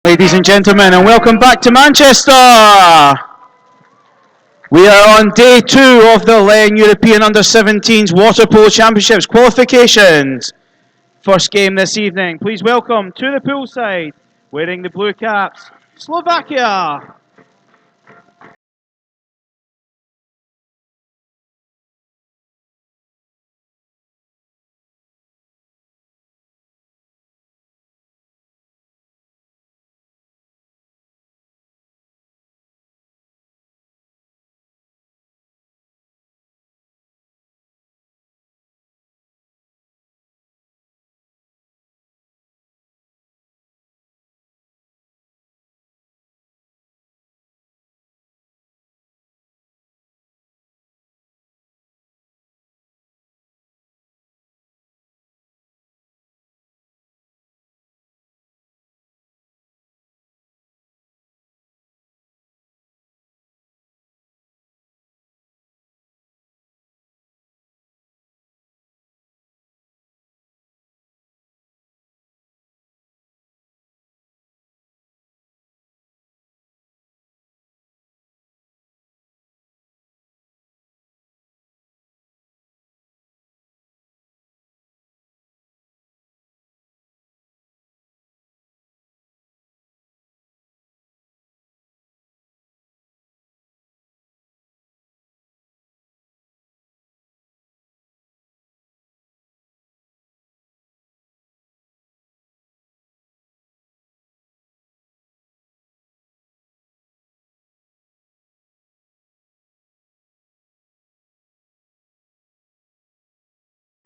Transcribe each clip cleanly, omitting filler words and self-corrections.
Ladies and gentlemen, and welcome back to Manchester. We are on day 2 of the LEN European Under-17s Water Polo Championships qualifications. First game this evening. Please welcome to the poolside, wearing the blue caps, Slovakia.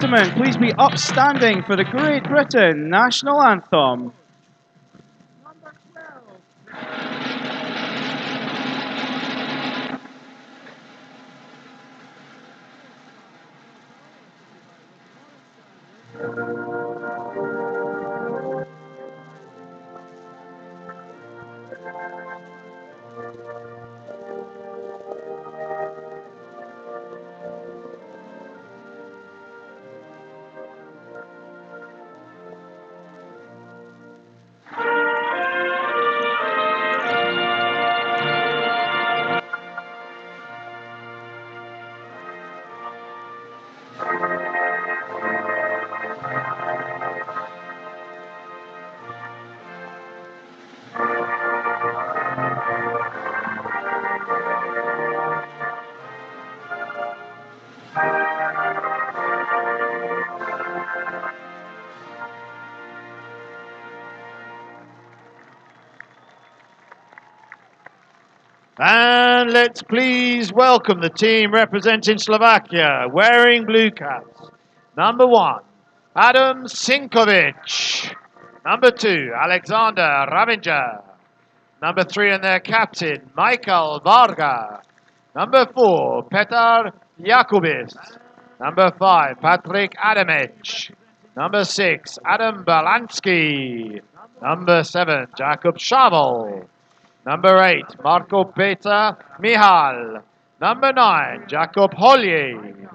Gentlemen, please be upstanding for the Great Britain national anthem. And let's please welcome the team representing Slovakia, wearing blue caps. Number 1, Adam Sinkovic. Number 2, Alexander Ravinger. Number 3, and their captain, Michael Varga. Number 4, Petar Jakubis. Number 5, Patrick Adamec. Number 6, Adam Balansky. Number 7, Jakub Shavel. Number 8, Marco Peter Mihal. Number 9, Jakob Holje.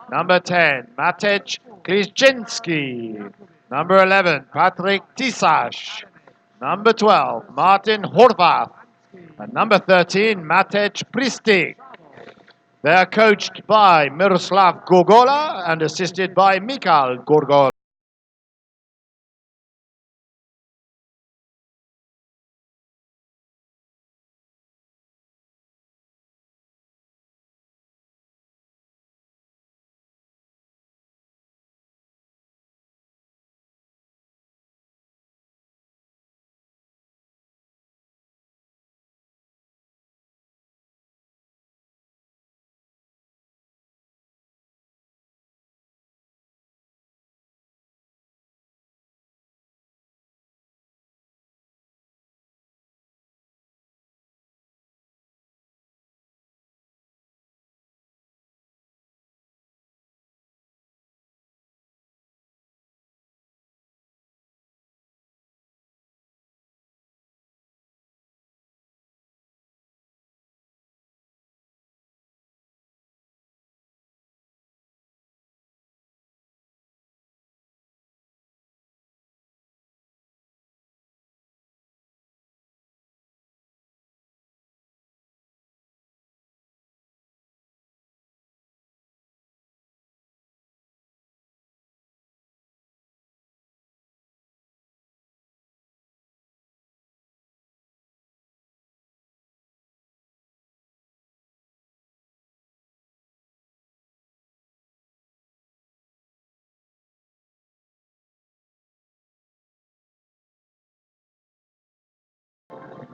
Number 10, Matej Kliszczynski. Number 11, Patrick Tisash. Number 12, Martin Horvath. And number 13, Matej Pristik. They are coached by Miroslav Gorgola and assisted by Mikhail Gorgola.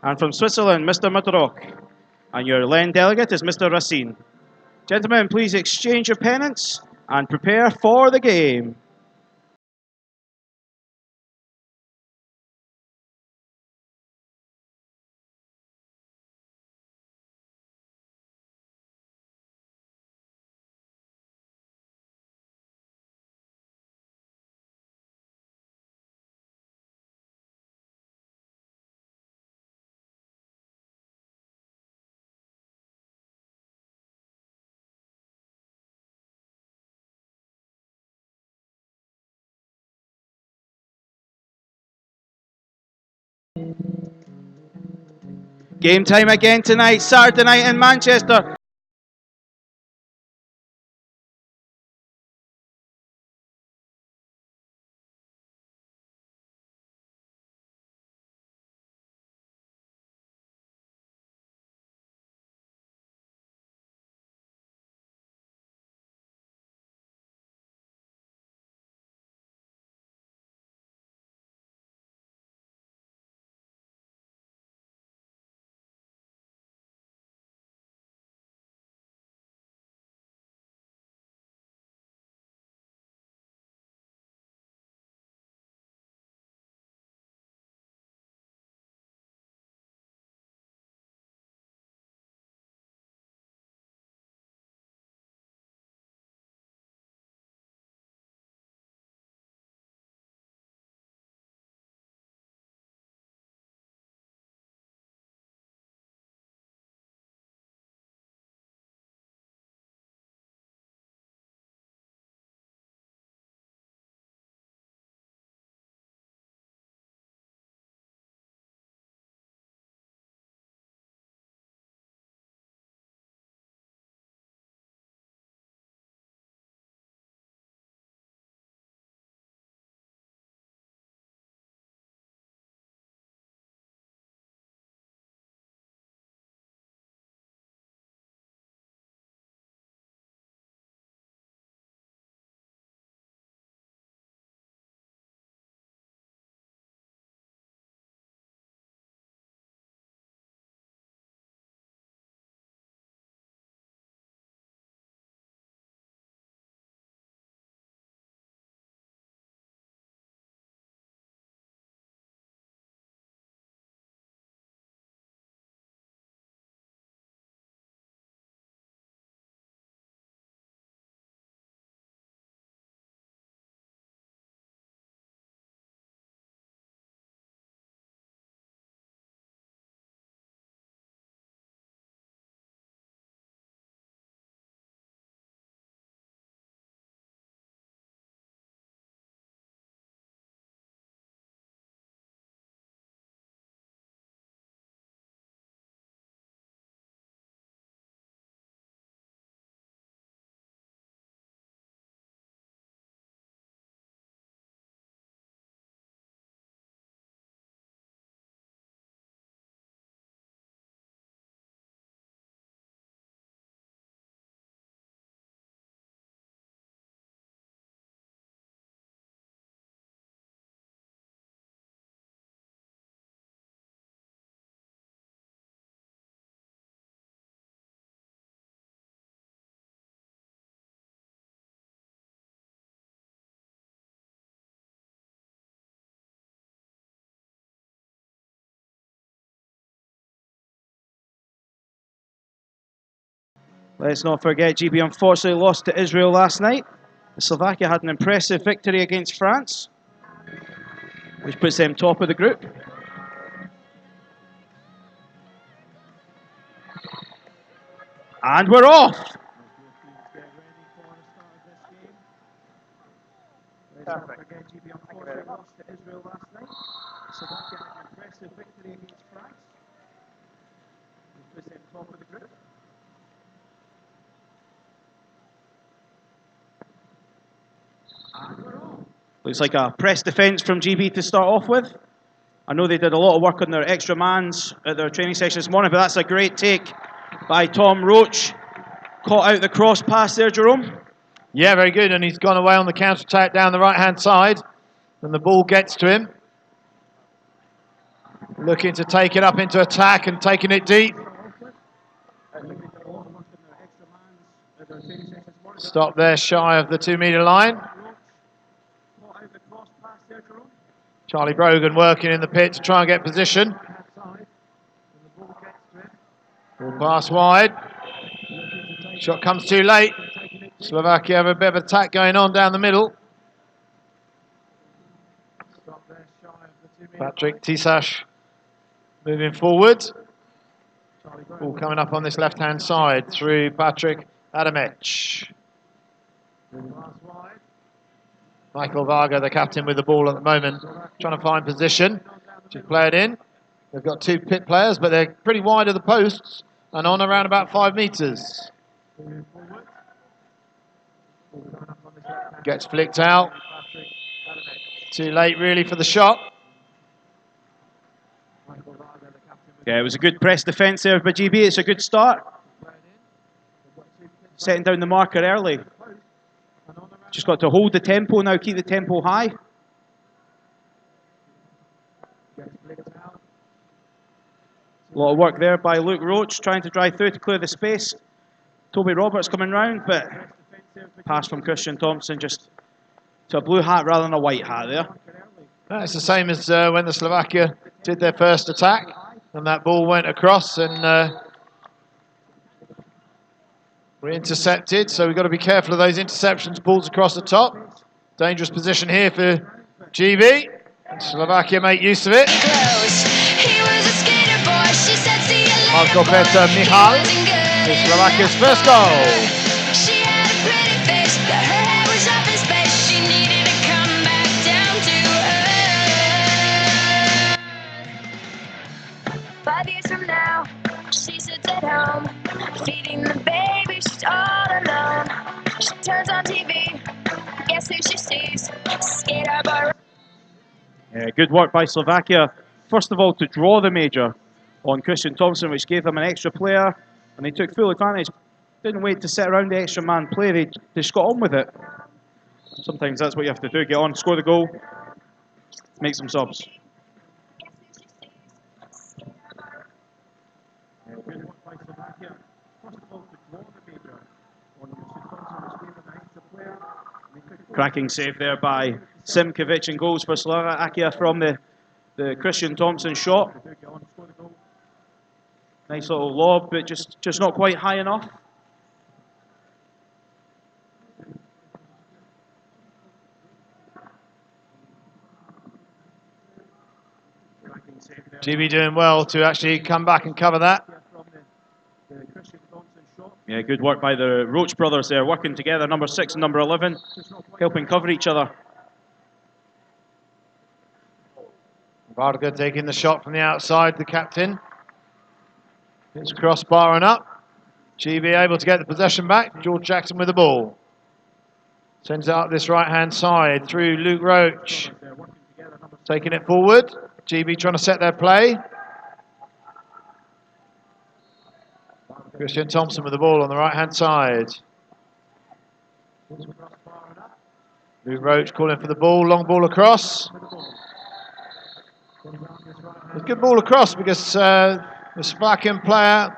And from Switzerland, Mr. Madrock. And your LEN delegate is Mr. Racine. Gentlemen, please exchange your pennants and prepare for the game. Game time again tonight, Saturday night in Manchester. Let's not forget, GB unfortunately lost to Israel last night. Slovakia had an impressive victory against France, which puts them top of the group. And we're off! Let's not forget, GB unfortunately lost to Israel last night. Slovakia had an impressive victory against France, which puts them top of the group. Looks like a press defence from GB to start off with. I know they did a lot of work on their extra mans at their training session this morning, but that's a great take by Tom Roach. Caught out the cross pass there, Jerome. Yeah, very good, and he's gone away on the counter-attack down the right-hand side, and the ball gets to him. looking to take it up into attack and taking it deep. Stop there shy of the 2 metre line. Charlie Brogan working in the pit to try and get position. Ball pass wide. Shot comes too late. Slovakia have a bit of attack going on down the middle. Patrick Tisash moving forward. Ball coming up on this left-hand side through Patrick Adamec. Michael Varga, the captain, with the ball at the moment, trying to find position to play it in. They've got two pit players, but they're pretty wide of the posts and on around about 5 metres. Gets flicked out. Too late, really, for the shot. Yeah, it was a good press defence there by GB. It's a good start. Setting down the marker early. Just got to hold the tempo now, keep the tempo high. A lot of work there by Luke Roach, trying to drive through to clear the space. Toby Roberts coming round, but pass from Christian Thompson just to a blue hat rather than a white hat there. It's the same as when the Slovakia did their first attack, and that ball went across and were intercepted. So we've got to be careful of those interceptions, balls across the top. Dangerous position here for GB. And Slovakia make use of it. Marko Peter Michal is Slovakia's first goal. She had a pretty face, but her hair was up in space. She needed to come back down to earth. 5 years from now, she sits at home, feeding the baby, she's all alone. She turns on TV, guess who she sees? Skater boy. Yeah, good work by Slovakia. First of all, to draw the major on Christian Thompson, which gave them an extra player, and they took full advantage. Didn't wait to sit around the extra man play, they just got on with it. Sometimes that's what you have to do, get on, score the goal, make some subs. Cracking save there by Simkovic, and goals for Slovakia from the Christian Thompson shot. Nice little lob, but just not quite high enough. GB doing well to actually come back and cover that. Yeah, good work by the Roach brothers there, working together, number 6 and number 11, helping cover each other. Varga taking the shot from the outside, the captain. It's crossbar and up. GB able to get the possession back. George Jackson with the ball. Sends it up this right-hand side through Luke Roach. Taking it forward. GB trying to set their play. Christian Thompson with the ball on the right-hand side. Luke Roach calling for the ball. Long ball across. It's a good ball across because the Slovakian player,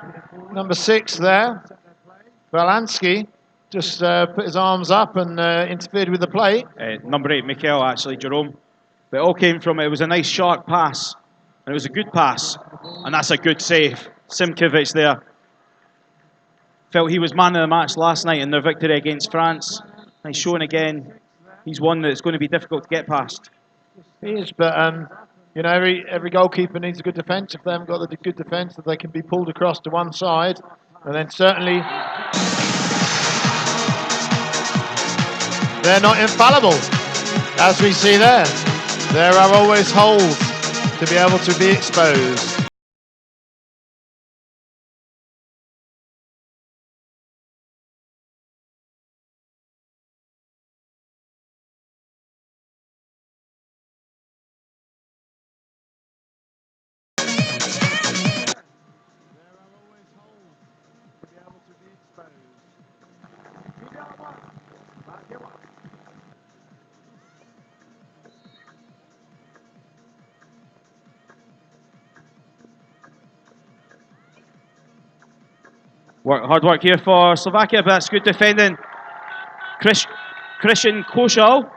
number 6 there, Valansky, just put his arms up and interfered with the play. Number 8, Mikel, actually, Jerome. But it all came from, it was a nice sharp pass. And it was a good pass. And that's a good save. Simkovic there. Felt he was man of the match last night in their victory against France. And he's shown again, he's one that's going to be difficult to get past. He is, but you know, every goalkeeper needs a good defence. If they haven't got the good defence, that they can be pulled across to one side. And then certainly they're not infallible, as we see there. There are always holes to be able to be exposed. Hard work here for Slovakia, but that's good defending. Christian Koshal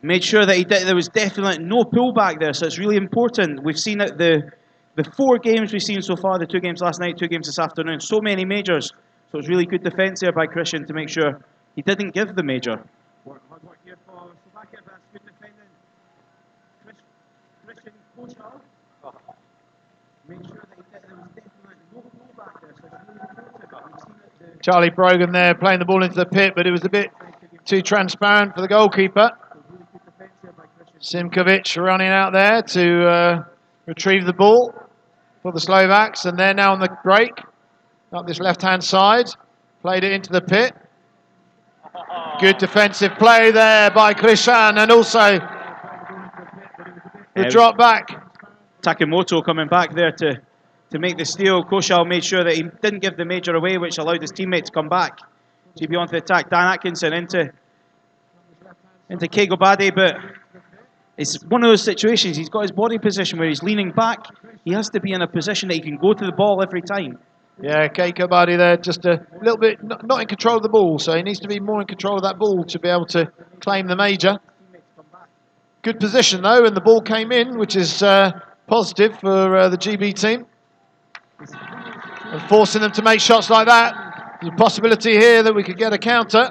made sure that there was definitely no pullback there, so it's really important. We've seen it the 4 games we've seen so far, the 2 games last night, 2 games this afternoon, so many majors. So it's really good defence there by Christian to make sure he didn't give the major. Hard work here for Slovakia, but that's good defending. Christian Koshal made sure that there was definitely no pullback there, so it's really important. But we've seen it Charlie Brogan there playing the ball into the pit, but it was a bit too transparent for the goalkeeper. Simkovic running out there to retrieve the ball for the Slovaks, and they're now on the break up this left-hand side. Played it into the pit. Good defensive play there by Christian, and also the drop back. Takemoto coming back there to make the steal. Koshal made sure that he didn't give the major away, which allowed his teammate to come back. GB on to the attack. Dan Atkinson into Kegobade, but it's one of those situations. He's got his body position where he's leaning back. He has to be in a position that he can go to the ball every time. Yeah, Kegobade there just a little bit not in control of the ball, so he needs to be more in control of that ball to be able to claim the major. Good position though, and the ball came in, which is positive for the GB team. And forcing them to make shots like that. There's a possibility here that we could get a counter.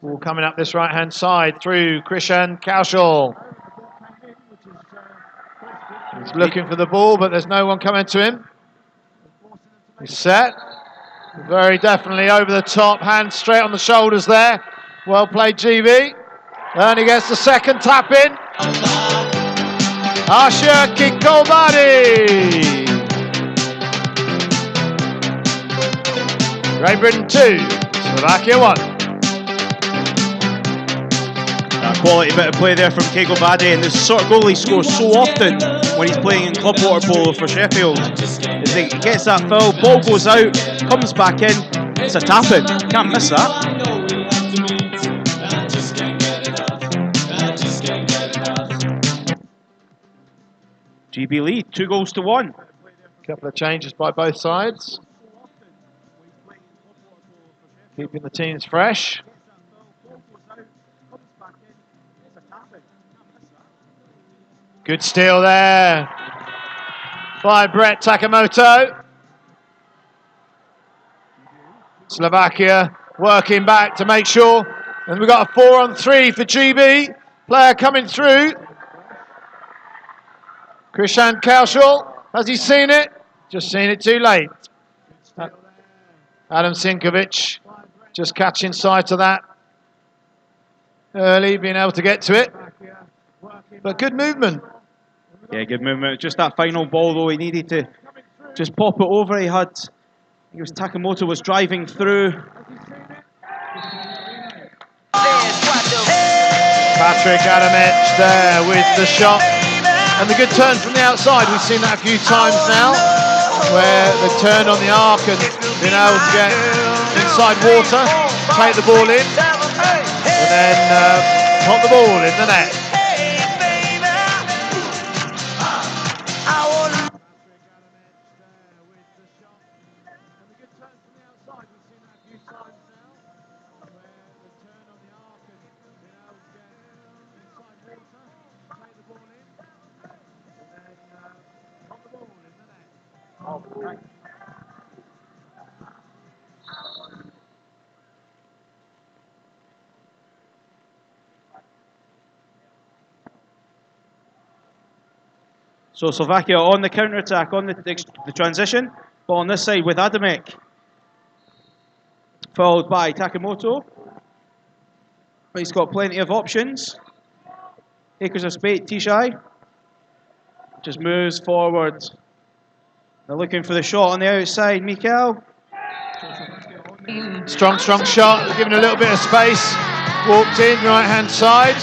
Ball coming up this right-hand side through Christian Kaushal. He's looking for the ball, but there's no one coming to him. He's set. Very definitely over the top, hands straight on the shoulders there. Well played, GB. And he gets the second tap in. Asher Kikobadi. Great Britain 2, Slovakia 1. Quality bit of play there from Kegobade, and the sort of goal he scores so often when he's playing in club water polo for Sheffield. Is he gets that foul, ball goes out, comes back in, it's a tap-in. Can't miss that. GB lead, 2-1. Couple of changes by both sides. Keeping the teams fresh. Good steal there by Brett Takemoto. Slovakia working back to make sure. And we've got a 4-on-3 for GB. Player coming through. Christian Kaushal, has he seen it? Just seen it too late. Adam Sinkovic just catching sight of that early, being able to get to it. But good movement. Yeah, good movement. Just that final ball, though, he needed to just pop it over. It was Takemoto was driving through. Patrick Adamic there with the shot. And the good turn from the outside. We've seen that a few times now, where the turn on the arc and being able to get inside water, take the ball in, and then pop the ball in the net. So Slovakia on the counter-attack, on the transition, but on this side with Adamic. Followed by Takemoto. But he's got plenty of options. Acres of space, Tishai. Just moves forward. They're looking for the shot on the outside, Mikael. Strong shot, giving a little bit of space. Walked in, right-hand side.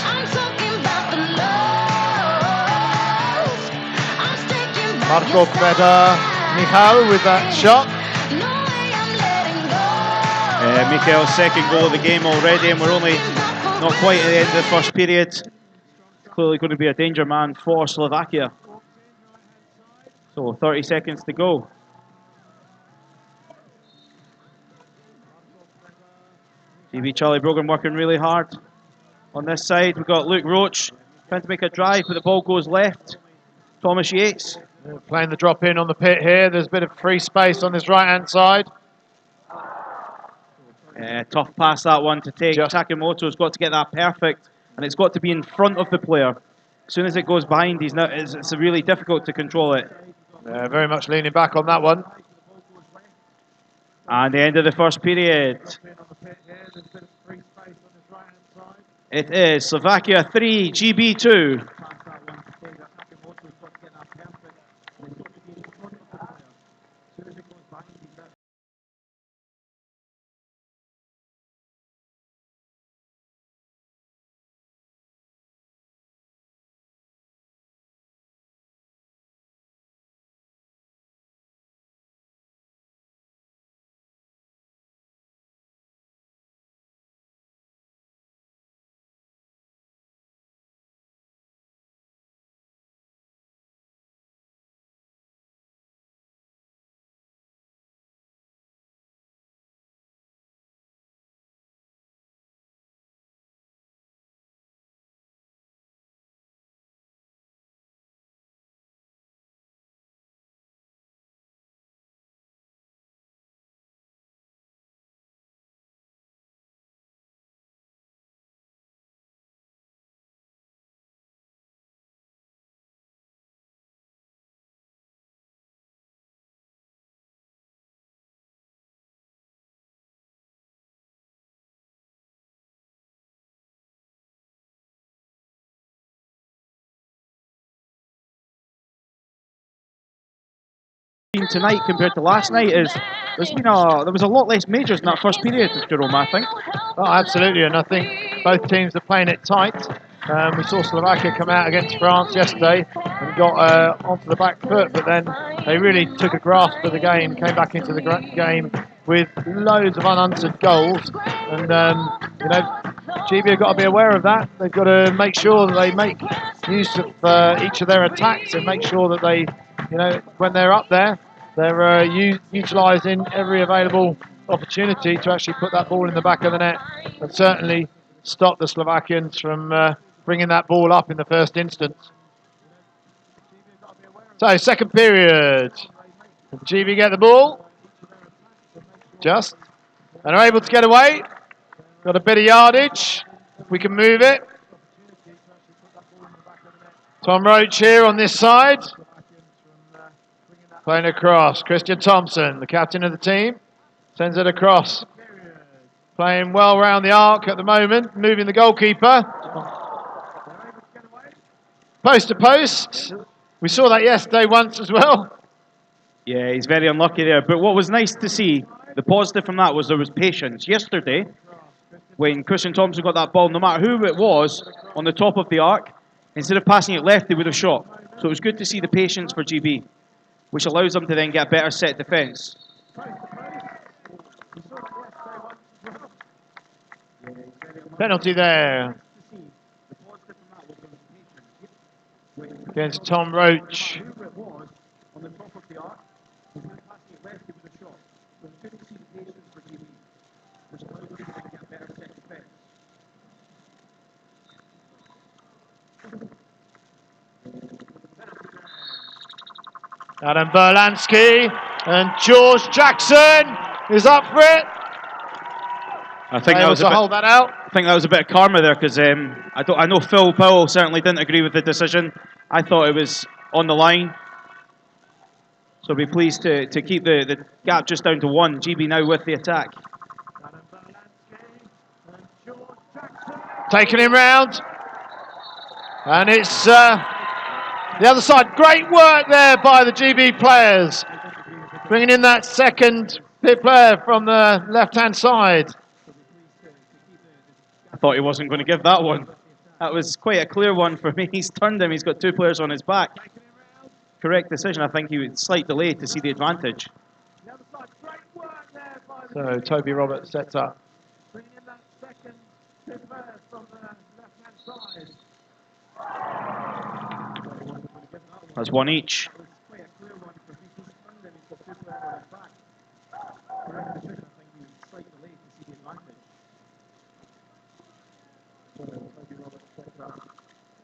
Marko Kveda Michal with that shot. Mikael's second goal of the game already, and we're only not quite at the end of the first period. clearly going to be a danger man for Slovakia. So 30 seconds to go. GB Charlie Brogan working really hard on this side. We've got Luke Roach trying to make a drive, but the ball goes left. Thomas Yates. Playing the drop in on the pit here. There's a bit of free space on this right-hand side. Tough pass that one to take. Takamoto's got to get that perfect, and it's got to be in front of the player. As soon as it goes behind, it's really difficult to control it. Very much leaning back on that one. And the end of the first period. It is Slovakia 3, GB 2. Tonight compared to last night is there was a lot less majors in that first period, Jerome, I think. Oh, absolutely, and I think both teams are playing it tight. We saw Slovakia come out against France yesterday and got onto the back foot, but then they really took a grasp of the game, came back into the game with loads of unanswered goals, and GB have got to be aware of that. They've got to make sure that they make use of each of their attacks and make sure that they, when they're up there, they're utilising every available opportunity to actually put that ball in the back of the net and certainly stop the Slovakians from bringing that ball up in the first instance. So, second period. GB get the ball. And are able to get away. Got a bit of yardage. If we can move it. Tom Roach here on this side. Playing across. Christian Thompson, the captain of the team, sends it across. Playing well round the arc at the moment, moving the goalkeeper. Post to post. We saw that yesterday once as well. Yeah, he's very unlucky there. But what was nice to see, the positive from that was there was patience. Yesterday, when Christian Thompson got that ball, no matter who it was, on the top of the arc, instead of passing it left, they would have shot. So it was good to see the patience for GB, which allows them to then get a better set defence. Penalty there against Tom Roach. Adam Berlansky and George Jackson is up for it. I think that was hold that out. I think that was a bit of karma there because I know Phil Powell certainly didn't agree with the decision. I thought it was on the line. So be pleased to keep the gap just down to 1. GB now with the attack. Taking him round. And it's the other side. Great work there by the GB players. Bringing in that second player from the left-hand side. I thought he wasn't going to give that one. That was quite a clear one for me. He's turned him. He's got 2 players on his back. Correct decision. I think he was slight delay to see the advantage. So Toby Roberts sets up. That's one each.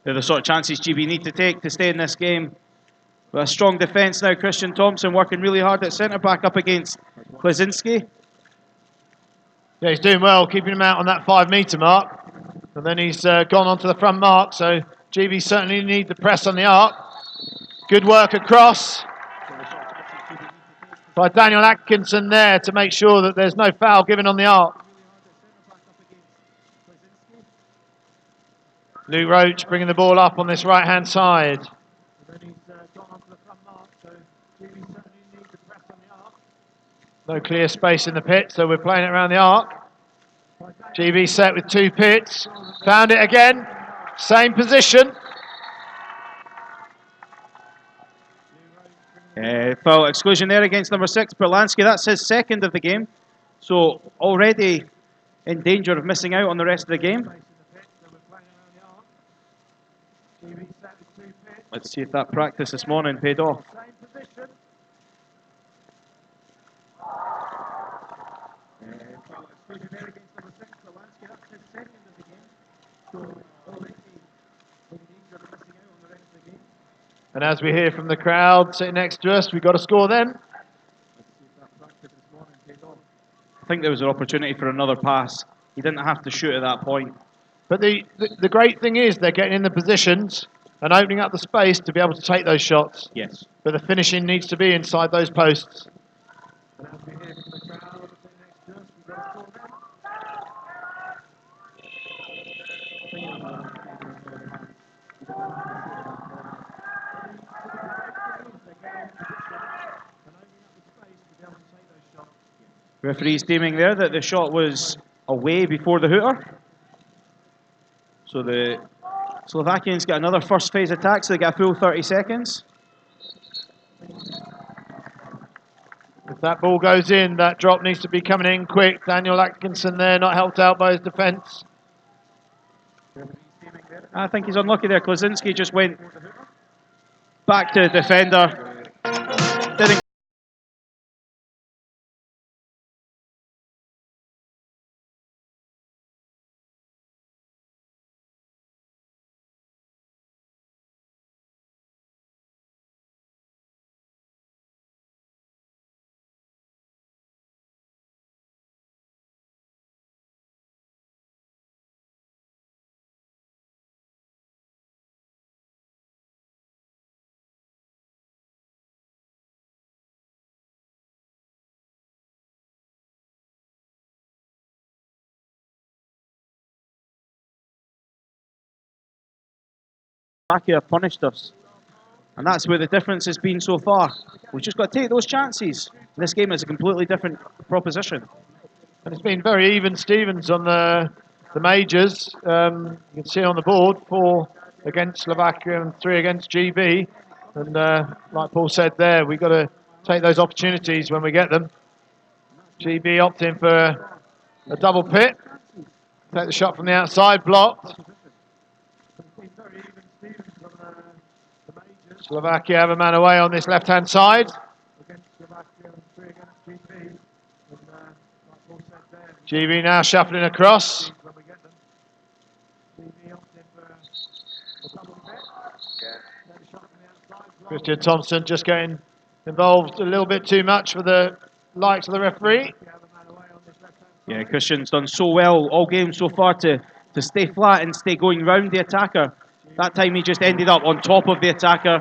They're the sort of chances GB need to take to stay in this game. With a strong defence now, Christian Thompson working really hard at centre-back up against Klaczynski. Yeah, he's doing well, keeping him out on that 5 metre mark. And then he's gone onto the front mark, so GB certainly need the press on the arc. Good work across by Daniel Atkinson there to make sure that there's no foul given on the arc. Luke Roach bringing the ball up on this right-hand side. No clear space in the pit, so we're playing it around the arc. GB set with 2 pits. Found it again. Same position. Foul exclusion there against number 6, Berlansky. That's his second of the game. So already in danger of missing out on the rest of the game. Let's see if that practice this morning paid off. And as we hear from the crowd sitting next to us, we've got to score then. I think there was an opportunity for another pass. He didn't have to shoot at that point. But the great thing is they're getting in the positions and opening up the space to be able to take those shots. Yes. But the finishing needs to be inside those posts. Referee's deeming there that the shot was away before the hooter. So the Slovakians get another first phase attack, so they get a full 30 seconds. If that ball goes in, that drop needs to be coming in quick. Daniel Atkinson there, not helped out by his defence. I think he's unlucky there. Klaczynski just went back to the defender. Didn't. Slovakia punished us. And that's where the difference has been so far. We've just got to take those chances. This game is a completely different proposition. And it's been very even Stevens on the majors. You can see on the board, 4 against Slovakia and 3 against GB. And like Paul said there, we've got to take those opportunities when we get them. GB opting for a double pit. Take the shot from the outside, blocked. Slovakia have a man away on this left-hand side. GB now shuffling across. Christian Thompson just getting involved a little bit too much for the likes of the referee. Yeah, Christian's done so well all game so far to stay flat and stay going round the attacker. That time he just ended up on top of the attacker.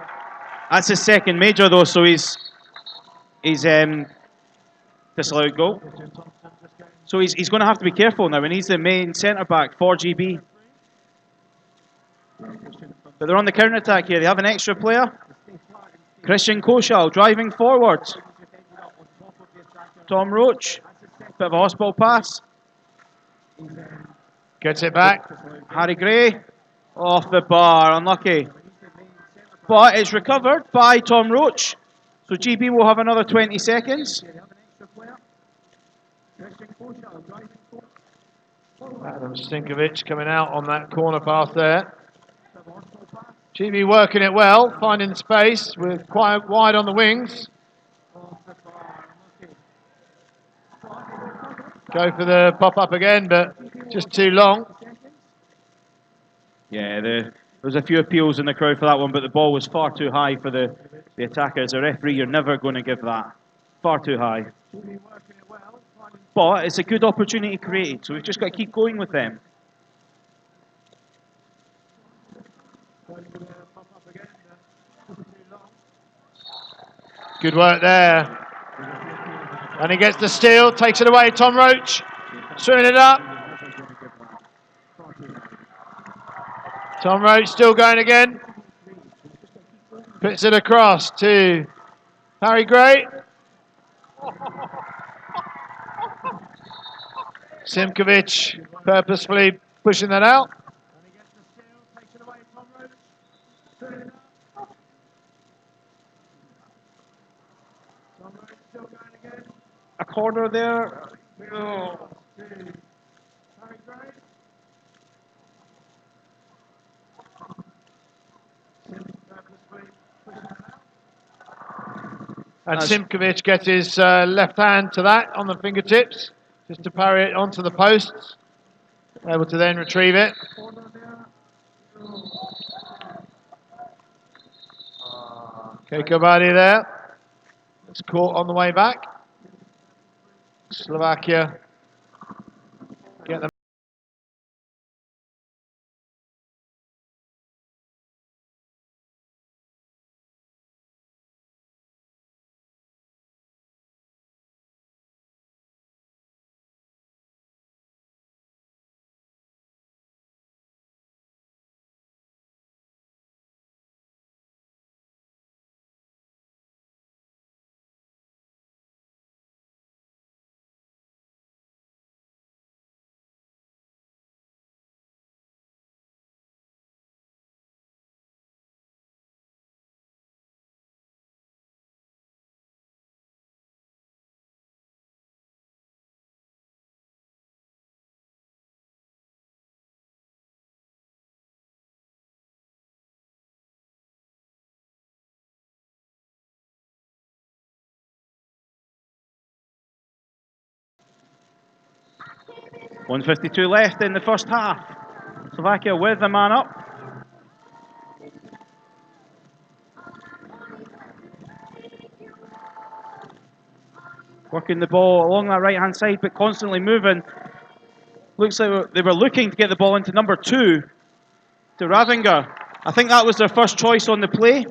That's his second major though, so he's disallowed goal. So he's going to have to be careful now, and he's the main centre-back for GB. But they're on the counter-attack here. They have an extra player. Christian Koshal driving forward. Tom Roach. Bit of a hospital pass. Gets it back. Harry Gray. Off the bar. Unlucky. But it's recovered by Tom Roach. So GB will have another 20 seconds. Adam Stinkovic coming out on that corner pass there. GB working it well, finding space with quite wide on the wings. Go for the pop-up again, but just too long. Yeah, there was a few appeals in the crowd for that one, but the ball was far too high for the attacker. As a referee, you're never going to give that. Far too high. But it's a good opportunity created, so we've just got to keep going with them. Good work there. And he gets the steal, takes it away, Tom Roach. Swimming it up. Tom Roach still going again. Puts it across to Harry Gray. Simkovic purposefully pushing that out. A corner there. Oh. And Simkovic gets his left hand to that on the fingertips, just to parry it onto the posts. Able to then retrieve it. Kekobadi there. It's caught on the way back. Slovakia get them. .152 left in the first half. Slovakia with the man up. Working the ball along that right-hand side, but constantly moving. Looks like they were looking to get the ball into number 2, to Ravinger. I think that was their first choice on the play.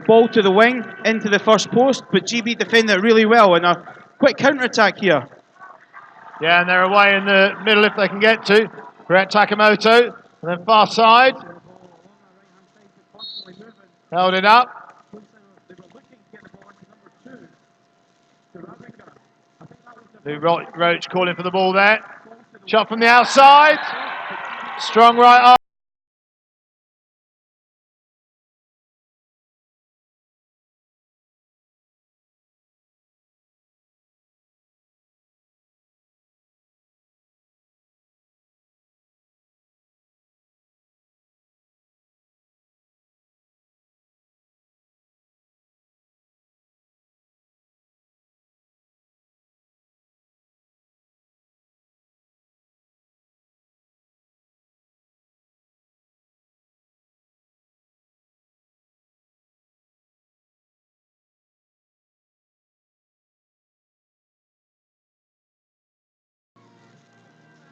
Ball to the wing, into the first post, but GB defended it really well in a quick counter-attack here. Yeah, and they're away in the middle if they can get to. Brett Takamoto, and then far side. Held it up. Lou Roach calling for the ball there. Shot from the outside. Strong right arm.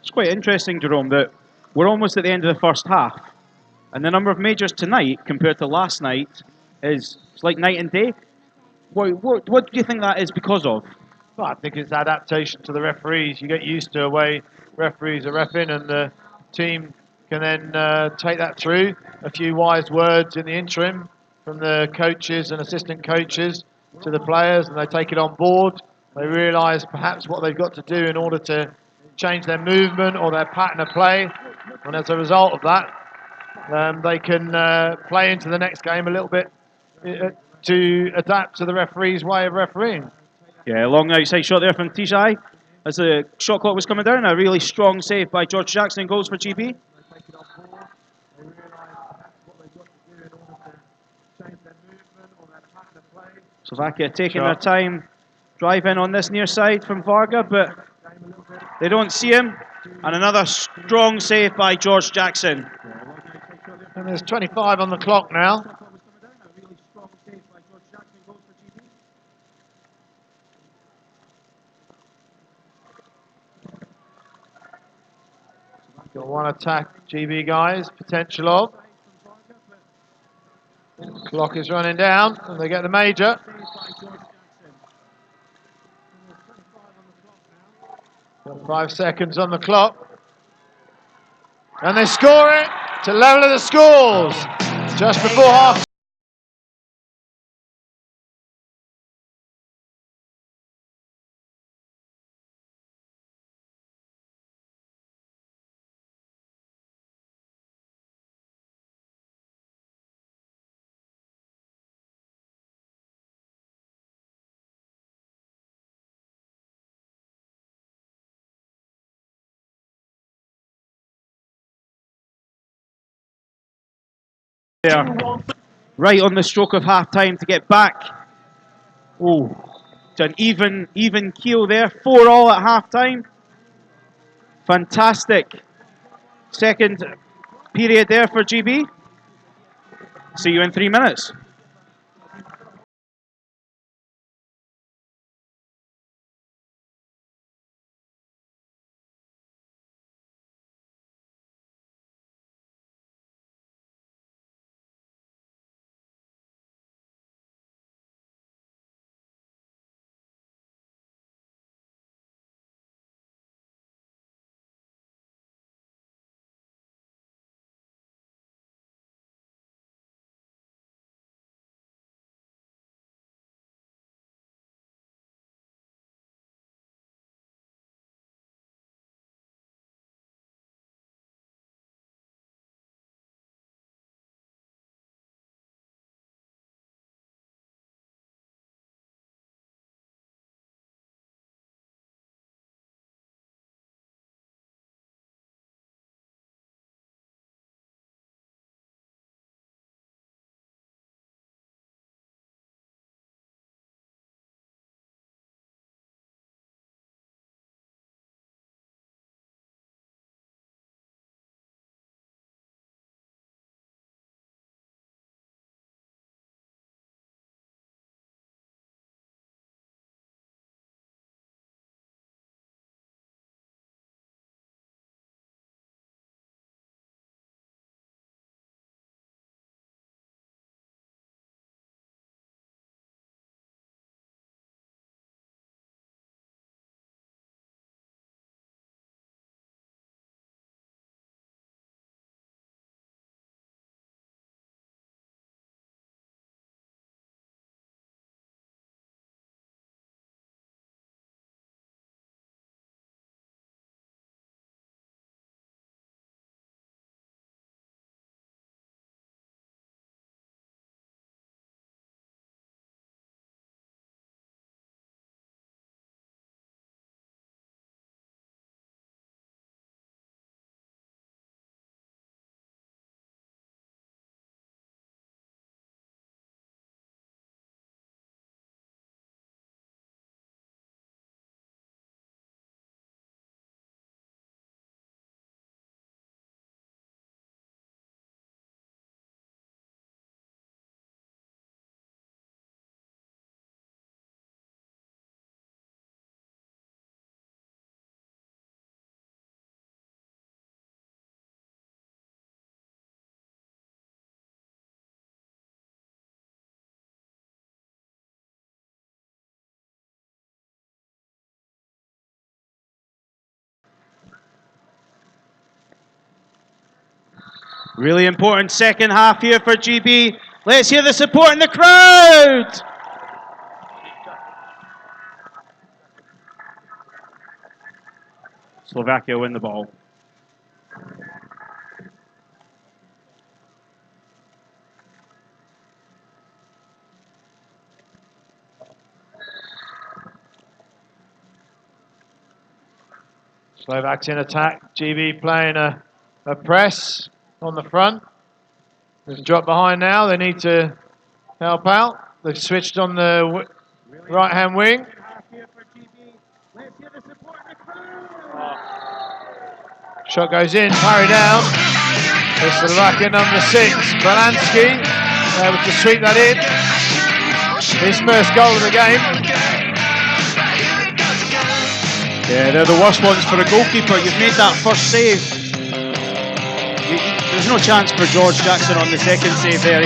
It's quite interesting, Jerome, that we're almost at the end of the first half, and the number of majors tonight compared to last night is it's like night and day. What do you think that is because of? Well, I think it's adaptation to the referees. You get used to a way referees are reffing, and the team can then take that through. A few wise words in the interim from the coaches and assistant coaches to the players, and they take it on board. They realise perhaps what they've got to do in order to change their movement or their pattern of play, and as a result of that, they can play into the next game a little bit to adapt to the referee's way of refereeing. Yeah, long outside shot there from Tijai as the shot clock was coming down. A really strong save by George Jackson, goals for GB. Slovakia taking their time, driving on this near side from Varga, but they don't see him. And another strong save by George Jackson. And there's 25 on the clock now. Got one attack, GB guys, potential of. Clock is running down, and they get the major. Got 5 seconds on the clock. And they score it to level the scores just before half. There, right on the stroke of half time to get back. Oh, to an even keel there. 4-all at half time. Fantastic second period there for GB. See you in 3 minutes. Really important second half here for GB. Let's hear the support in the crowd. Slovakia win the ball. Slovaks in attack. GB playing a press on the front. There's a drop behind now. They need to help out. They've switched on the right-hand wing. Shot goes in, parry down. It's Slovakia number 6, Balansky, able to sweep that in. His first goal of the game. Yeah, they're the worst ones for a goalkeeper. You've made that first save. There's no chance for George Jackson on the second save there.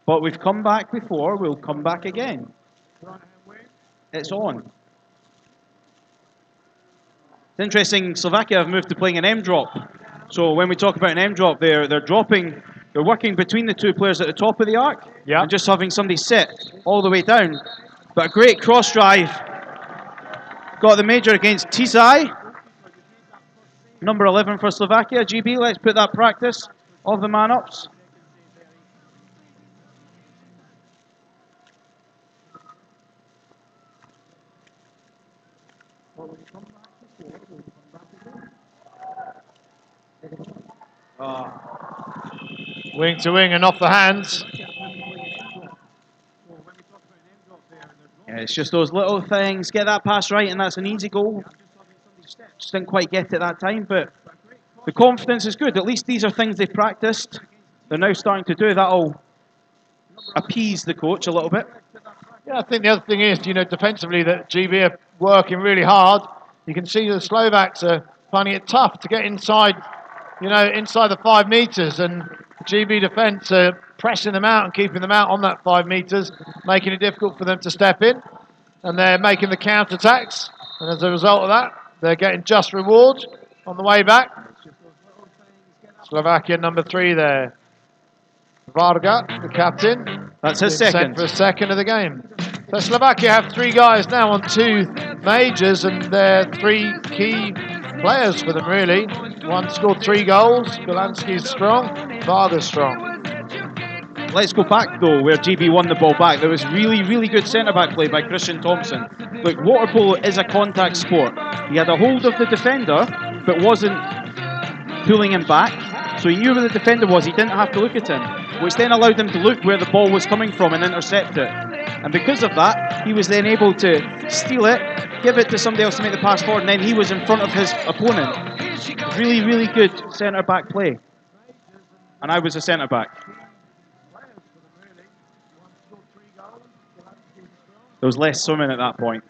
But we've come back before, we'll come back again. It's on. It's interesting, Slovakia have moved to playing an M drop. So when we talk about an M drop, they're working between the two players at the top of the arc, and just having somebody sit all the way down. But a great cross drive. Got the major against Tisai. Number 11 for Slovakia. GB, let's put that practice of the man-ups. Wing to wing and off the hands. Yeah, it's just those little things. Get that pass right and that's an easy goal. Just didn't quite get it that time, but the confidence is good. At least these are things they've practiced. They're now starting to do. That'll appease the coach a little bit. Yeah, I think the other thing is, defensively that GB are working really hard. You can see the Slovaks are finding it tough to get inside, inside the 5 metres, and the GB defence are pressing them out and keeping them out on that 5 metres, making it difficult for them to step in. And they're making the counter-attacks, and as a result of that, they're getting just reward on the way back. Slovakia number 3 there. Varga, the captain. That's his second. Sent for a second of the game. So Slovakia have 3 guys now on 2 majors, and they're 3 key players for them, really. One scored 3 goals. Balansky's strong. Varga's strong. Let's go back, though, where GB won the ball back. There was really, really good centre-back play by Christian Thompson. Look, water polo is a contact sport. He had a hold of the defender, but wasn't pulling him back. So he knew where the defender was. He didn't have to look at him, which then allowed him to look where the ball was coming from and intercept it. And because of that, he was then able to steal it, give it to somebody else to make the pass forward, and then he was in front of his opponent. Really, really good centre-back play. And I was a centre-back. There was less swimming at that point.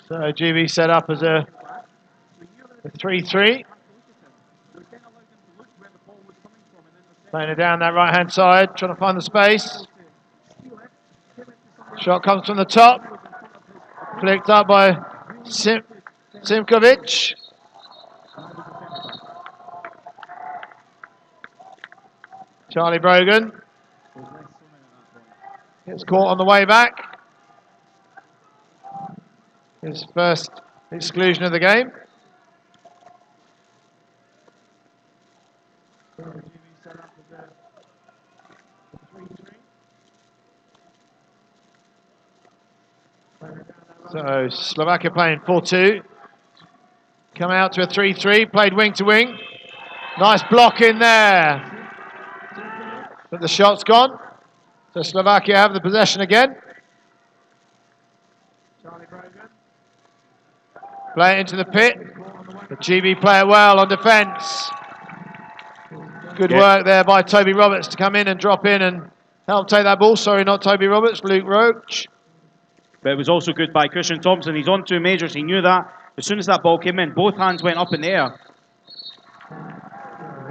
So GB set up as a 3-3. Playing it down that right-hand side, trying to find the space. Shot comes from the top. Flicked up by Simkovic. Charlie Brogan gets caught on the way back. His first exclusion of the game. So Slovakia playing 4-2. Come out to a 3-3, played wing to wing. Nice block in there. But the shot's gone. So Slovakia have the possession again. Play it into the pit. The GB play it well on defence. Good work there by Toby Roberts to come in and drop in and help take that ball. Sorry, not Toby Roberts, Luke Roach. But it was also good by Christian Thompson. He's on 2 majors. He knew that. As soon as that ball came in, both hands went up in the air.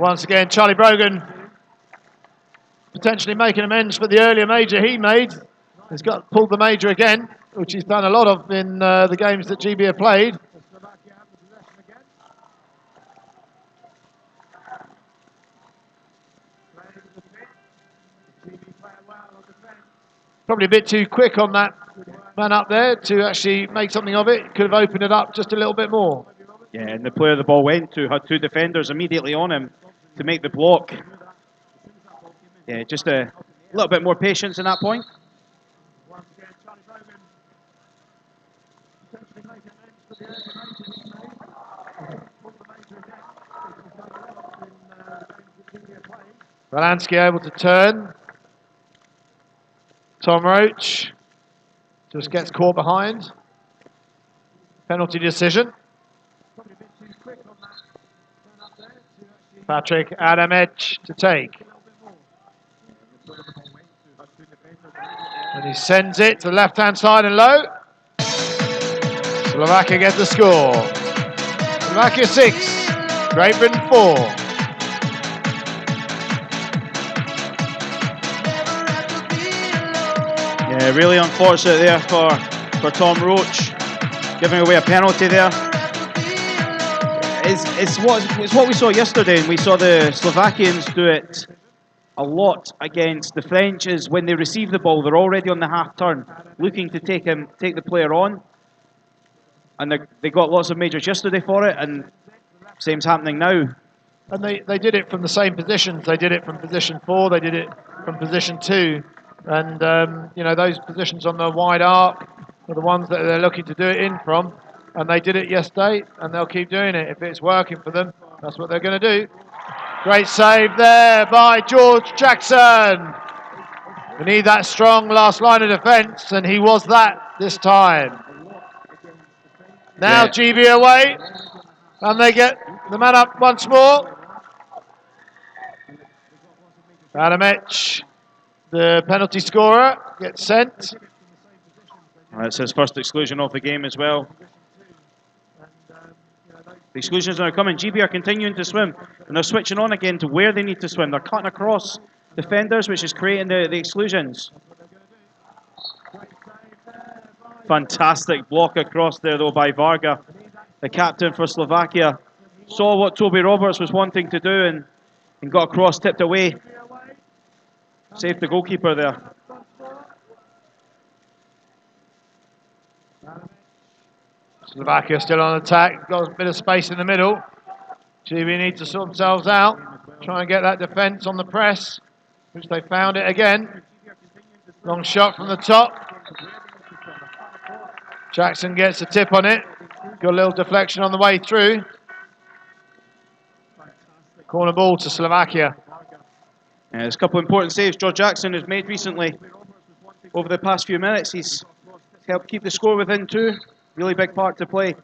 Once again, Charlie Brogan potentially making amends for the earlier major he made. He's pulled the major again, which he's done a lot of in the games that GB have played. Probably a bit too quick on that man up there to actually make something of it. Could have opened it up just a little bit more. Yeah, and the player the ball went to had 2 defenders immediately on him to make the block. Yeah, just a A little bit more patience in that point. Valansky able to turn. Tom Roach just gets caught behind. Penalty decision. Patrick Adamec to take. And he sends it to the left-hand side and low. Slovakia get the score. Slovakia 6, Great Britain 4. Yeah, really unfortunate there for Tom Roach, giving away a penalty there. It's what we saw yesterday, and we saw the Slovakians do it a lot against the French. Is when they receive the ball, they're already on the half turn, looking to take the player on, and they got lots of majors yesterday for it, and same's happening now. And they did it from the same positions. They did it from position 4. They did it from position 2. And you know, those positions on the wide arc are the ones that they're looking to do it in from. And they did it yesterday, and they'll keep doing it. If it's working for them, that's what they're going to do. Great save there by George Jackson. We need that strong last line of defence, and he was that this time. Now GB away, and they get the man up once more. Adamec, the penalty scorer, gets sent. That's his first exclusion of the game as well. The exclusions are coming. GB are continuing to swim, and they're switching on again to where they need to swim. They're cutting across defenders, which is creating the exclusions. Fantastic block across there, though, by Varga, the captain for Slovakia. Saw what Toby Roberts was wanting to do and got across, tipped away. Saved the goalkeeper there. Slovakia still on attack, got a bit of space in the middle. GB need to sort themselves out, try and get that defence on the press, which they found it again. Long shot from the top. Jackson gets a tip on it, got a little deflection on the way through. Corner ball to Slovakia. Yeah, there's a couple of important saves George Jackson has made recently. Over the past few minutes, he's helped keep the score within 2. Really big part to play.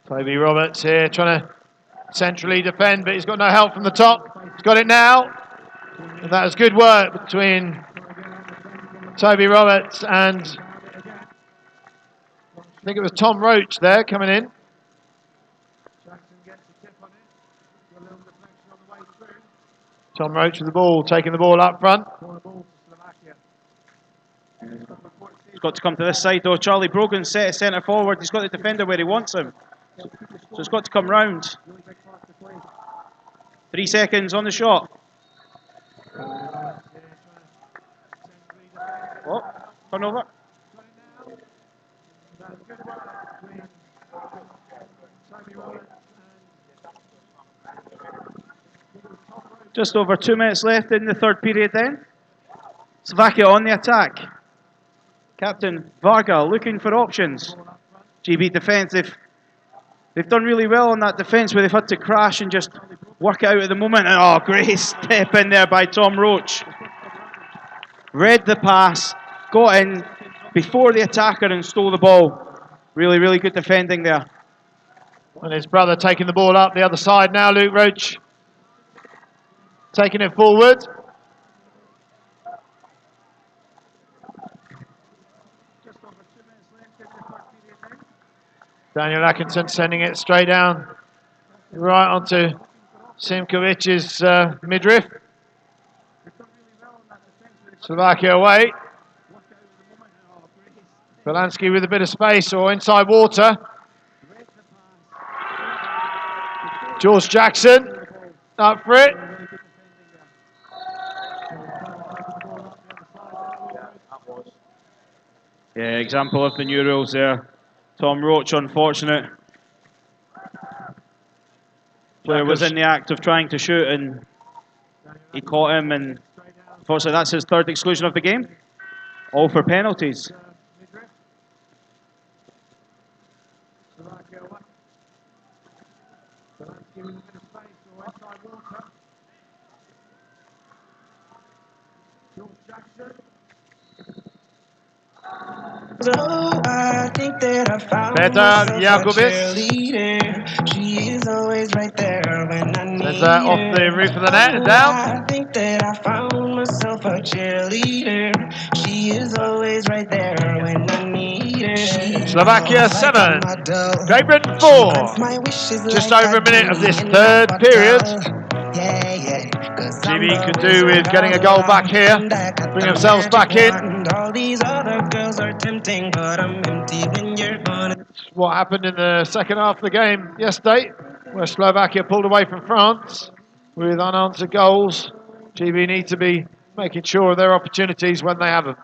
Toby Roberts here trying to centrally defend, but he's got no help from the top. He's got it now. And that was good work between Toby Roberts and I think it was Tom Roach there coming in. Tom Roach with the ball, taking the ball up front. He's got to come to this side though. Charlie Brogan set his centre forward. He's got the defender where he wants him. So it's got to come round. 3 seconds on the shot. Oh, turn over. Just over 2 minutes left in the third period then. Slovakia on the attack. Captain Varga looking for options. GB defence, they've done really well on that defence where they've had to crash and just work it out at the moment. Oh, great step in there by Tom Roach. Read the pass, got in before the attacker and stole the ball. Really, really good defending there. And his brother taking the ball up the other side now, Luke Roach. Taking it forward. Daniel Atkinson sending it straight down, right onto Simkovic's midriff. Slovakia away. Valansky with a bit of space or inside water. George Jackson up for it. Yeah, example of the new rules there. Tom Roach, unfortunate. Player was in the act of trying to shoot and He caught him, and unfortunately that's his third exclusion of the game. All for penalties. I think that I found Petar Jakubis. She is always right there when I need There's off the roof of the net and down. I think that I found myself a cheerleader. She is always right there when I need her. Slovakia 7, Great Britain 4. Just over a minute of this third period. GB could do with getting a goal back here, bring themselves back in. What happened in the second half of the game yesterday, where Slovakia pulled away from France with unanswered goals. GB need to be making sure of their opportunities when they have them.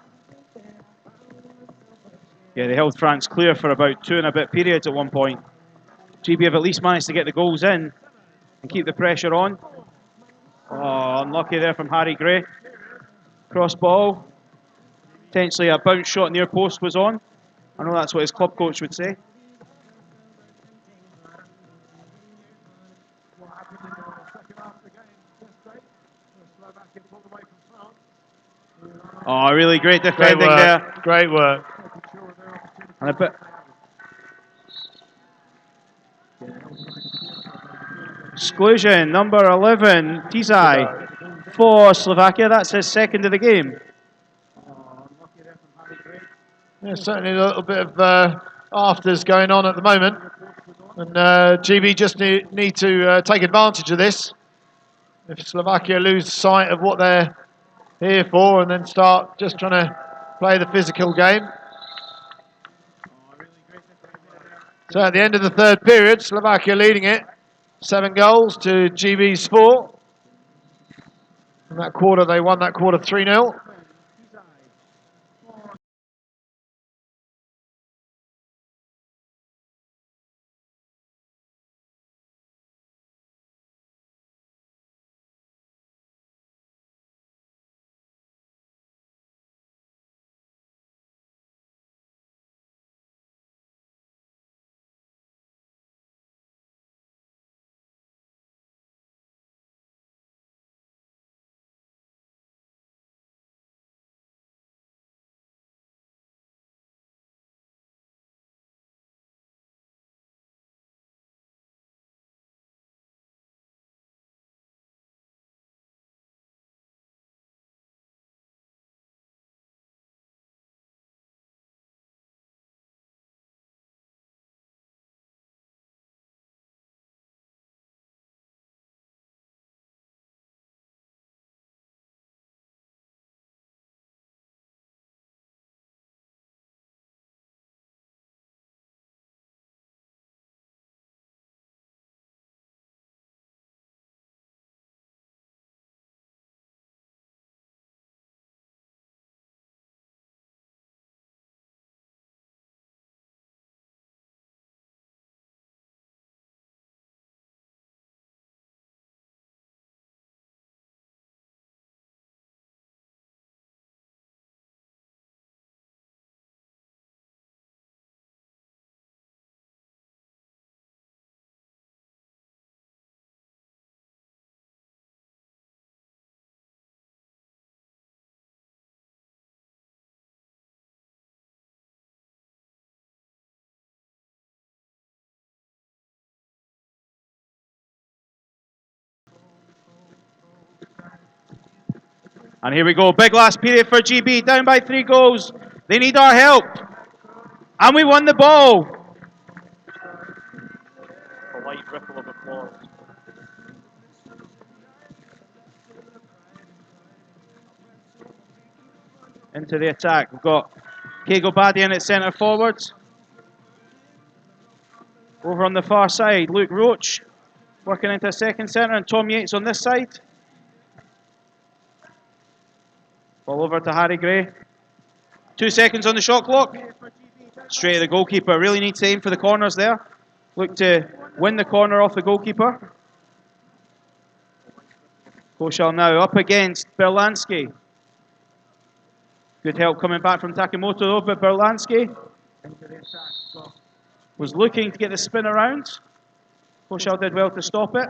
Yeah, they held France clear for about 2 and a bit periods at one point. GB have at least managed to get the goals in and keep the pressure on. Oh, unlucky there from Harry Gray. Cross ball. Potentially a bounce shot near post was on. I know that's what his club coach would say. Oh, really great defending there. Great work. And a bit. Exclusion, number 11, Tizai for Slovakia. That's his second of the game. Yeah, certainly a little bit of afters going on at the moment. And GB just need to take advantage of this. If Slovakia lose sight of what they're here for and then start just trying to play the physical game. So at the end of the third period, Slovakia leading it. 7 goals to GB's 4. In that quarter, they won that quarter 3-0. And here we go, big last period for GB, down by 3 goals. They need our help. And we won the ball. A light ripple of applause. Into the attack, we've got Kego Badian at centre forwards. Over on the far side, Luke Roach working into second centre, and Tom Yates on this side. Ball over to Harry Gray. 2 seconds on the shot clock. Straight to the goalkeeper. Really needs to aim for the corners there. Look to win the corner off the goalkeeper. Koshal now up against Berlansky. Good help coming back from Takamoto though, but Berlansky was looking to get the spin around. Koshal did well to stop it.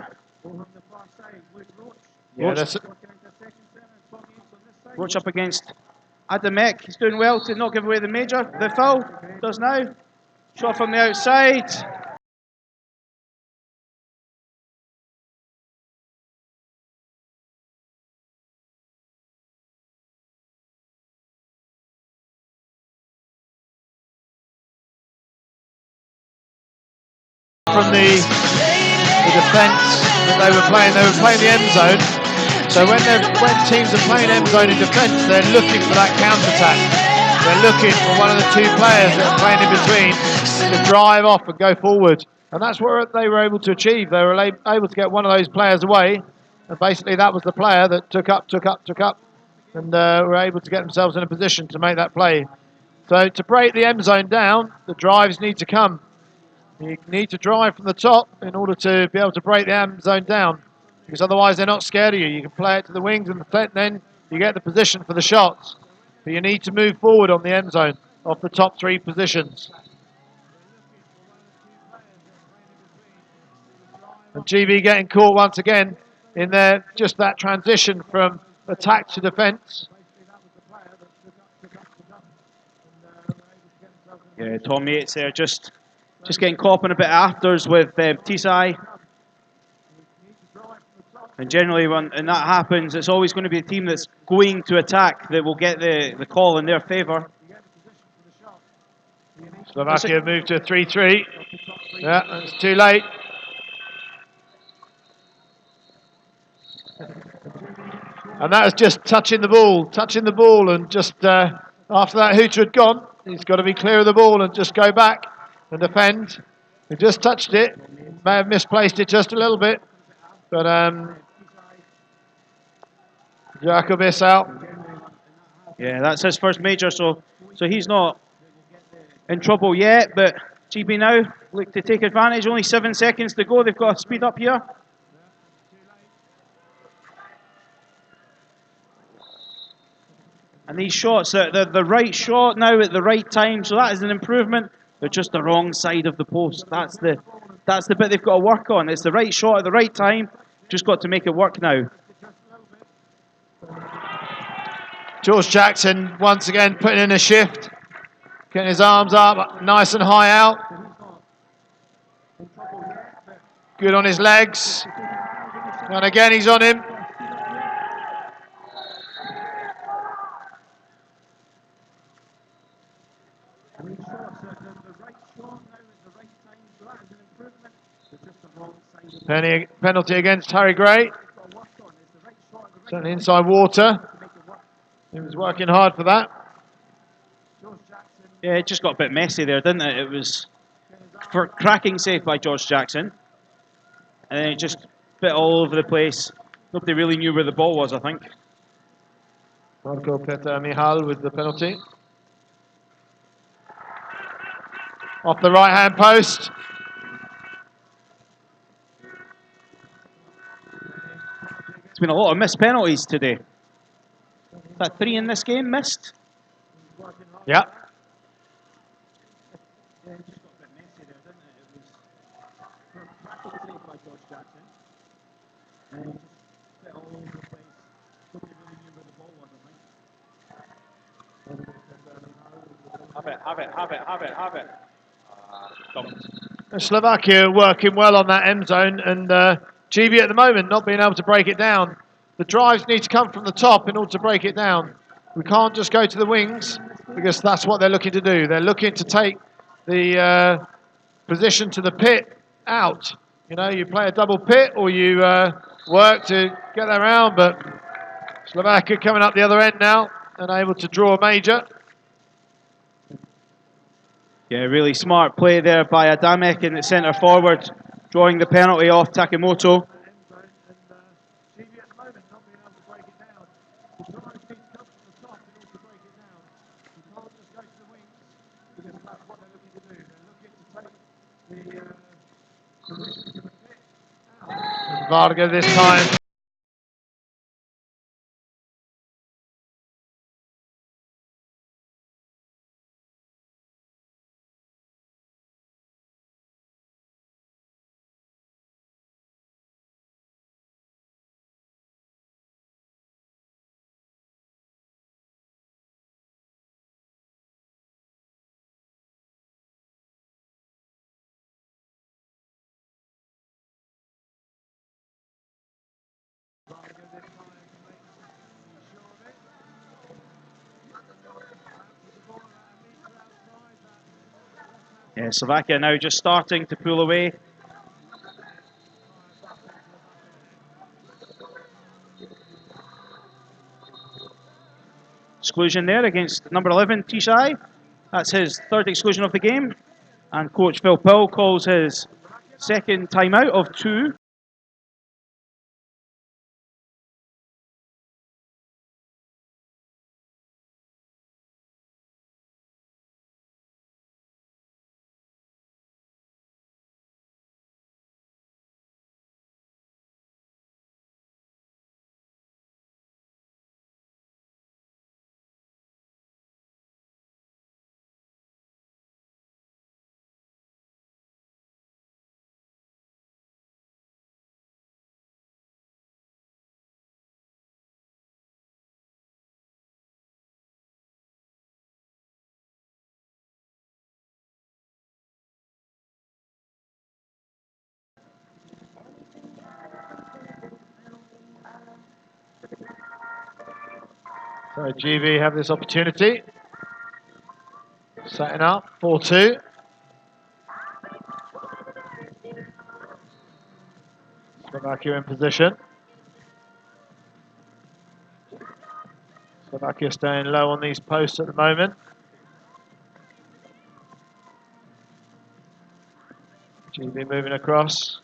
Yeah, Roach up against Adamek. He's doing well to not give away the major. The foul does now. Shot from the outside. From the defence that they were playing the end zone. So when teams are playing end zone in defence, they're looking for that counter-attack. They're looking for one of the two players that are playing in between to drive off and go forward. And that's what they were able to achieve. They were able to get one of those players away. And basically that was the player that took up, and were able to get themselves in a position to make that play. So to break the end zone down, the drives need to come. You need to drive from the top in order to be able to break the end zone down, because otherwise they're not scared of you. You can play it to the wings and then you get the position for the shots. But you need to move forward on the end zone off the top three positions. And GB getting caught once again in there, just that transition from attack to defence. Yeah, Tom Yates there just getting caught in a bit of afters with Tisai. And generally when that happens, it's always going to be a team that's going to attack that will get the call in their favour. Slovakia moved to a 3-3. Yeah, it's too late. And that was just touching the ball, and just after that hooter had gone, he's got to be clear of the ball and just go back and defend. He just touched it, may have misplaced it just a little bit, but Jacobis out. Yeah, that's his first major, so he's not in trouble yet, but GB now look to take advantage. Only 7 seconds to go. They've got to speed up here. And these shots, the right shot now at the right time, so that is an improvement. They're just the wrong side of the post. That's the bit they've got to work on. It's the right shot at the right time. Just got to make it work now. George Jackson once again putting in a shift, getting his arms up nice and high out. Good on his legs. And again he's on him. Penalty against Harry Gray. Certainly inside water. He was working hard for that. Yeah, it just got a bit messy there, didn't it? It was for cracking save by George Jackson. And then it just bit all over the place. Nobody really knew where the ball was, I think. Marco Peter Mihal with the penalty. Off the right-hand post. It's been a lot of missed penalties today. Is that 3 in this game missed? Yeah. Have it. Slovakia working well on that end zone, and GB at the moment not being able to break it down. The drives need to come from the top in order to break it down. We can't just go to the wings, because that's what they're looking to do. They're looking to take the position to the pit out. You know, you play a double pit or you work to get that round, but Slovakia coming up the other end now and able to draw a major. Yeah, really smart play there by Adamek in the centre forward, drawing the penalty off Takamoto. Varga this time Yeah, Slovakia now just starting to pull away. Exclusion there against number 11, Tishai. That's his third exclusion of the game. And coach Phil Pill calls his second timeout of 2. So GB have this opportunity. Setting up, 4-2. Slovakia in position. Slovakia staying low on these posts at the moment. GB moving across.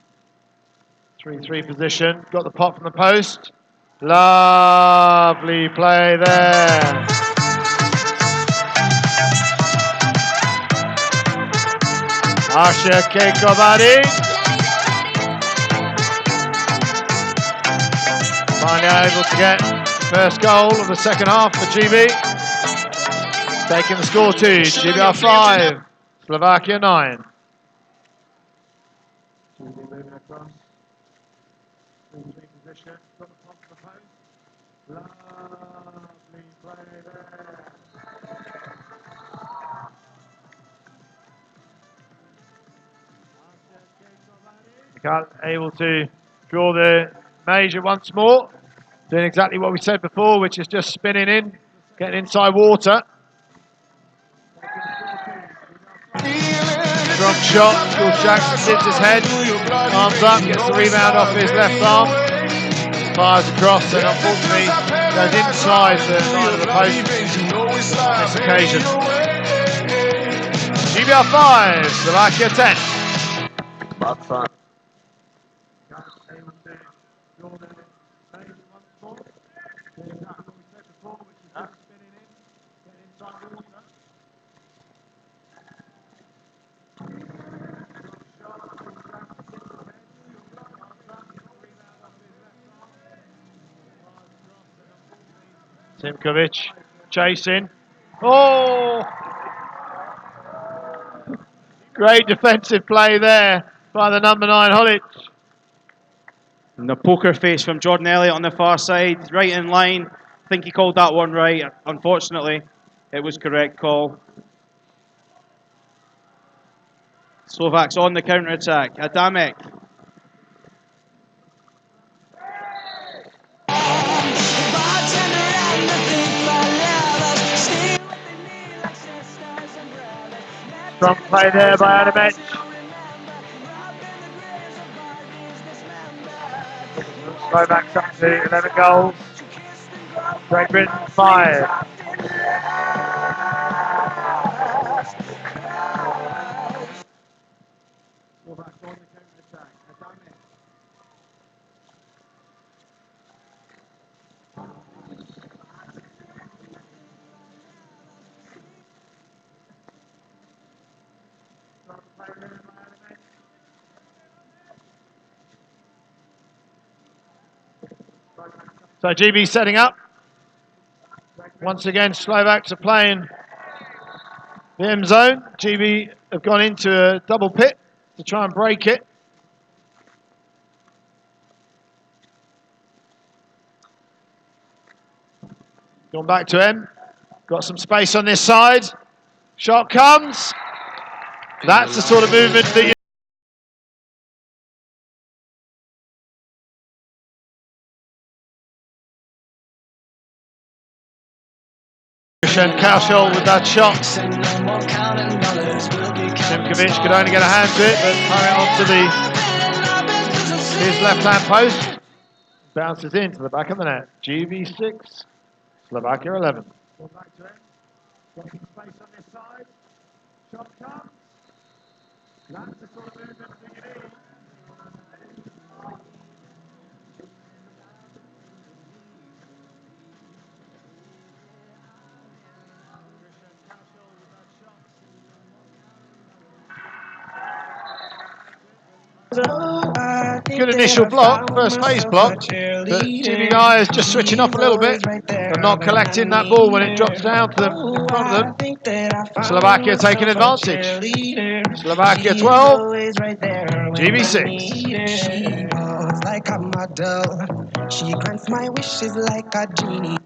3-3 position. Got the pop from the post. Lovely play there. Asha Kekobadi. Finally able to get first goal of the second half for GB. Taking the score to GBR 5, Slovakia 9. GB moving across. 3-3 position. Got the pop from the post. Lovely play there. Cal able to draw the major once more. Doing exactly what we said before, which is just spinning in, getting inside water. Strong shot, George Jackson dips his head, arms up, gets the rebound off his left arm, fires across, and unfortunately goes inside the line of the post on this occasion. GBR 5, Slovakia 10. Lots fun. Timkovic chasing. Oh! Great defensive play there by the number 9 Holic. And the poker face from Jordan Elliott on the far side, right in line. I think he called that one right. Unfortunately, it was correct call. Slovaks on the counter-attack. Adamek. Strong play there by Adamek. Slovaks up to 11 goals. Great Britain 5. So GB setting up. Once again, Slovaks are playing the M zone. GB have gone into a double pit to try and break it. Gone back to M. Got some space on this side. Shot comes. That's the sort of movement that you Kaushal with that shot. Simkovic could only get a hand to it, but hung it onto his left-hand post. Bounces into the back of the net. GB6, Slovakia 11. Good initial block, first phase block, but GBR is just switching off a little bit and not collecting that ball when it drops down to them in front of them. Slovakia taking advantage. Slovakia 12, GB6. She moves like a model. She grants my wishes like a genie.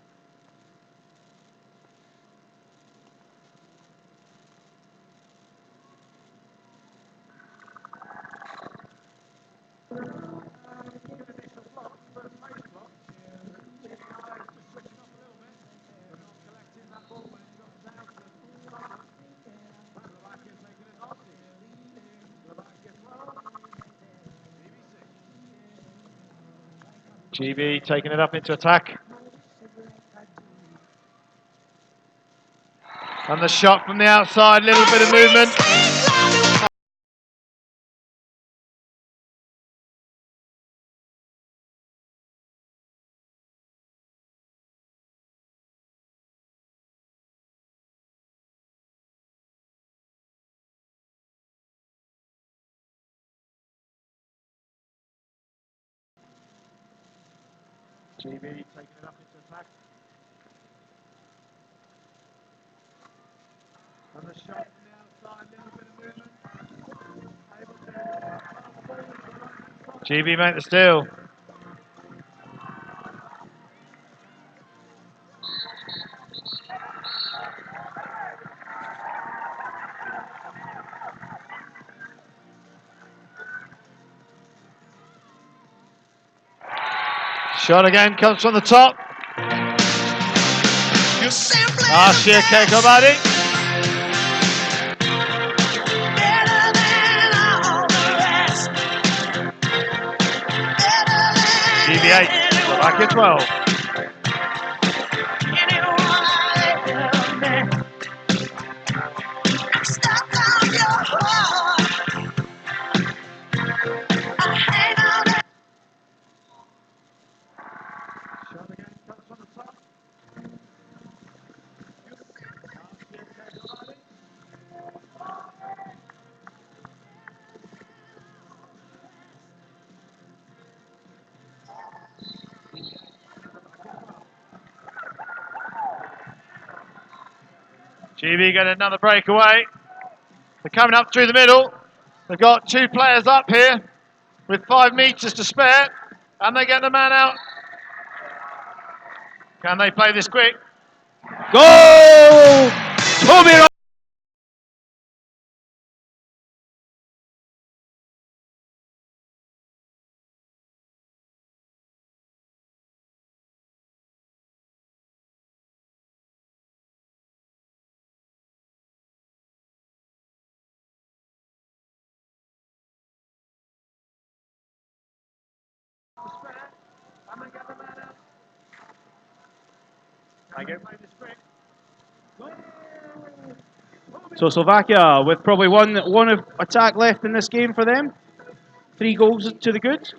GB taking it up into attack. And the shot from the outside, little bit of movement. GB taking it up into attack. And the shot from the outside, little bit of movement. GB make the steal. Shot again, comes from the top. Ashia Kekobadi. GB8, Slovakia 12. GB get another breakaway. They're coming up through the middle. They've got two players up here with 5 meters to spare, and they get the man out. Can they play this quick? Goal! Toby So Slovakia with probably one of attack left in this game for them. 3 goals to the good.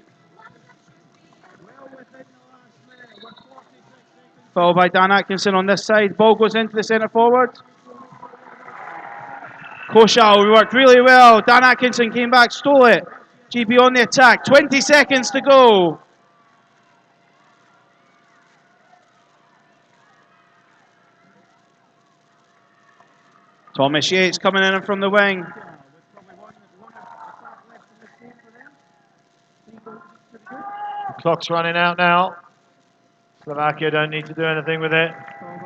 Followed by Dan Atkinson on this side. Ball goes into the centre forward. Koshal worked really well. Dan Atkinson came back, stole it. GB on the attack. 20 seconds to go. Thomas Yates coming in from the wing. Clock's running out now. Slovakia don't need to do anything with it.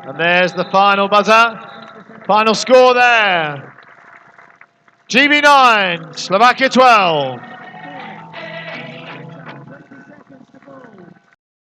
And there's the final buzzer. Final score there. GB9, Slovakia 12.